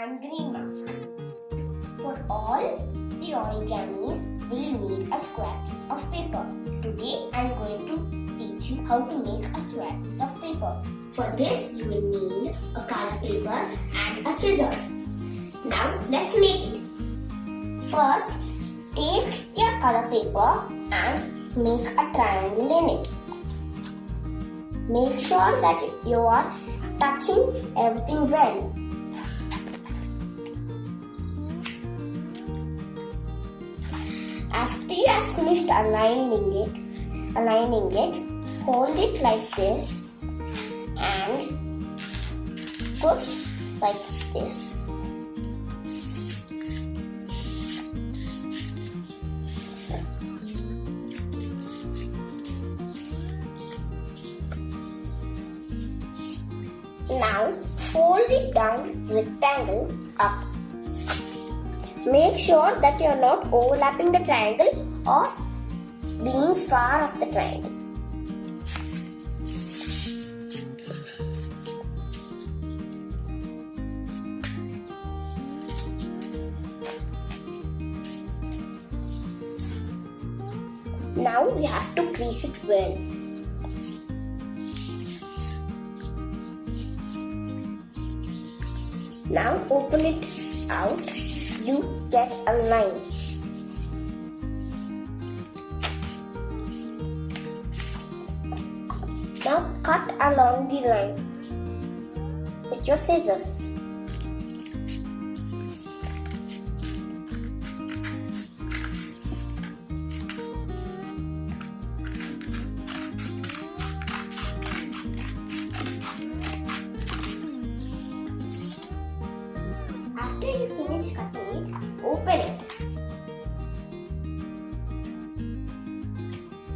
and green mask. For all the origamis, we'll need a square piece of paper. Today I'm going to teach you how to make a square piece of paper. For this you will need a color paper and a scissor. Now let's make it. First, take your color paper and make a triangle in it. Make sure that you are touching everything well. After you have finished aligning it, hold it like this and push like this. Now fold it down rectangle up. Make sure that you are not overlapping the triangle or being far off the triangle. Now we have to crease it well. Now open it out. You get a line. Now cut along the line with your scissors. After you finish cutting it, open it.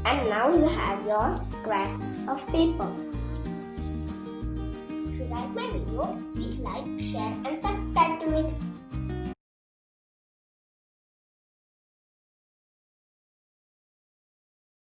And now you have your square piece of paper. If you like my video, please like, share and subscribe to